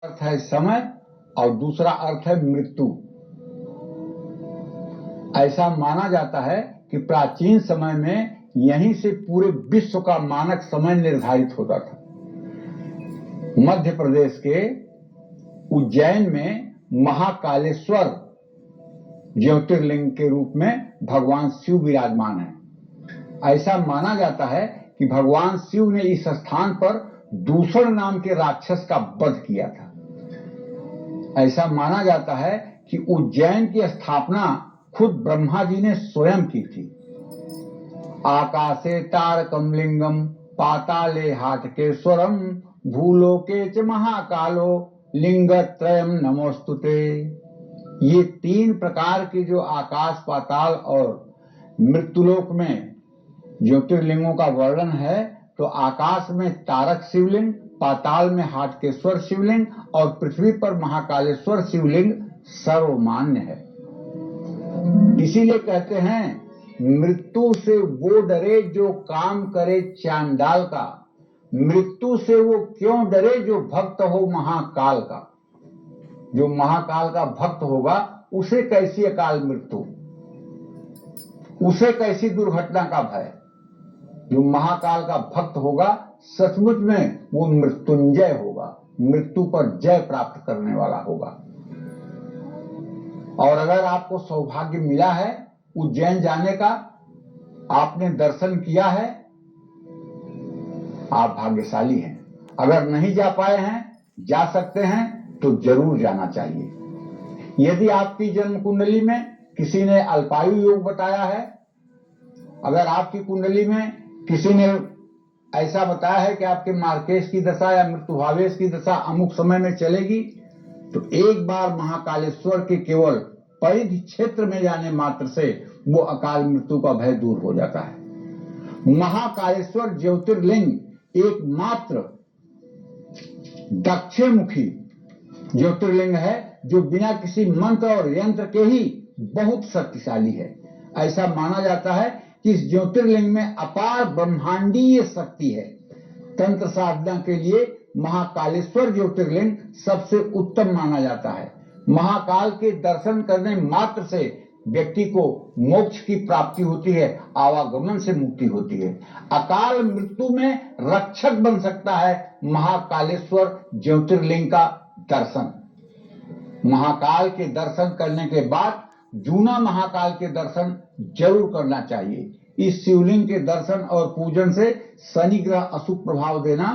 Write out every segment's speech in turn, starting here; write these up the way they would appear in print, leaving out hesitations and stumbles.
अर्थ है समय और दूसरा अर्थ है मृत्यु। ऐसा माना जाता है कि प्राचीन समय में यहीं से पूरे विश्व का मानक समय निर्धारित होता था। मध्य प्रदेश के उज्जैन में महाकालेश्वर ज्योतिर्लिंग के रूप में भगवान शिव विराजमान है। ऐसा माना जाता है कि भगवान शिव ने इस स्थान पर दूषण नाम के राक्षस का वध किया था। ऐसा माना जाता है कि उज्जैन की स्थापना खुद ब्रह्मा जी ने स्वयं की थी। आकाशे तारकम लिंगम पाताले हाटकेश्वरम भूलोके च महाकालो लिंगत्रयम नमोस्तुते। ये तीन प्रकार के जो आकाश, पाताल और मृत्युलोक में ज्योतिर्लिंगों का वर्णन है, तो आकाश में तारक शिवलिंग, पाताल में हाटकेश्वर शिवलिंग और पृथ्वी पर महाकालेश्वर शिवलिंग सर्वमान्य है। इसीलिए कहते हैं, मृत्यु से वो डरे जो काम करे चांडाल का, मृत्यु से वो क्यों डरे जो भक्त हो महाकाल का। जो महाकाल का भक्त होगा उसे कैसी अकाल मृत्यु, उसे कैसी दुर्घटना का भय। जो महाकाल का भक्त होगा सचमुच में वो मृत्युंजय होगा, मृत्यु पर जय प्राप्त करने वाला होगा। और अगर आपको सौभाग्य मिला है उज्जैन जाने का, आपने दर्शन किया है, आप भाग्यशाली हैं। अगर नहीं जा पाए हैं, जा सकते हैं तो जरूर जाना चाहिए। यदि आपकी जन्म कुंडली में किसी ने अल्पायु योग बताया है, अगर आपकी कुंडली में किसी ने ऐसा बताया है कि आपके मार्केश की दशा या मृत्युभावेश की दशा अमुक समय में चलेगी, तो एक बार महाकालेश्वर के केवल परिधि क्षेत्र में जाने मात्र से वो अकाल मृत्यु का भय दूर हो जाता है। महाकालेश्वर ज्योतिर्लिंग एकमात्र दक्षिणमुखी ज्योतिर्लिंग है जो बिना किसी मंत्र और यंत्र के ही बहुत शक्तिशाली है। ऐसा माना जाता है कि इस ज्योतिर्लिंग में अपार ब्रह्मांडीय शक्ति है। तंत्र साधना के लिए महाकालेश्वर ज्योतिर्लिंग सबसे उत्तम माना जाता है। महाकाल के दर्शन करने मात्र से व्यक्ति को मोक्ष की प्राप्ति होती है, आवागमन से मुक्ति होती है। अकाल मृत्यु में रक्षक बन सकता है महाकालेश्वर ज्योतिर्लिंग का दर्शन। महाकाल के दर्शन करने के बाद जूना महाकाल के दर्शन जरूर करना चाहिए। इस शिवलिंग के दर्शन और पूजन से शनि ग्रह अशुभ प्रभाव देना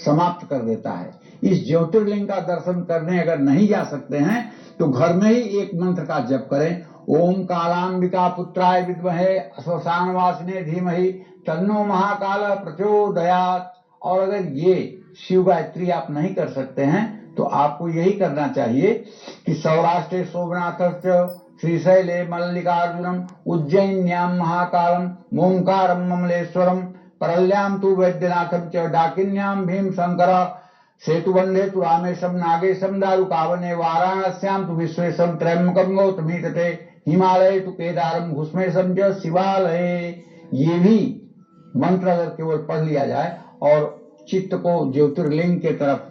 समाप्त कर देता है। इस ज्योतिर्लिंग का दर्शन करने अगर नहीं जा सकते हैं तो घर में ही एक मंत्र का जप करें। ओम कालांबिका पुत्राय विद्महे श्मशानवासिने धीमहि तन्नो महाकाल प्रचोदयात्। और अगर ये शिव गायत्री आप नहीं कर सकते हैं तो आपको यही करना चाहिए कि सौराष्ट्रे सोमनाथ श्रीशैले मल्लिकार्जुनम उज्जैन्यां महाकालम ओंकारम ममलेश्वरम परल्यां तु वैद्यनाथम च डाकिन्यां भीम शंकर सेतुबंधे तु रामेशम नागेशम दारुकावने वाराणस्यां तु विश्वेशम त्रयंबकम गौतमी तटे हिमालय तु केदारम घुष्मेशम च शिवालये। ये भी मंत्र अगर केवल पढ़ लिया जाए और चित्त को ज्योतिर्लिंग के तरफ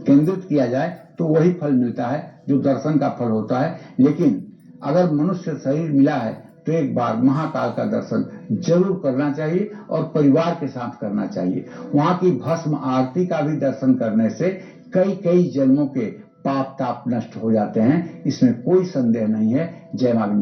केंद्रित किया जाए तो वही फल मिलता है जो दर्शन का फल होता है। लेकिन अगर मनुष्य शरीर मिला है तो एक बार महाकाल का दर्शन जरूर करना चाहिए और परिवार के साथ करना चाहिए। वहां की भस्म आरती का भी दर्शन करने से कई कई जन्मों के पाप ताप नष्ट हो जाते हैं, इसमें कोई संदेह नहीं है। जय मां।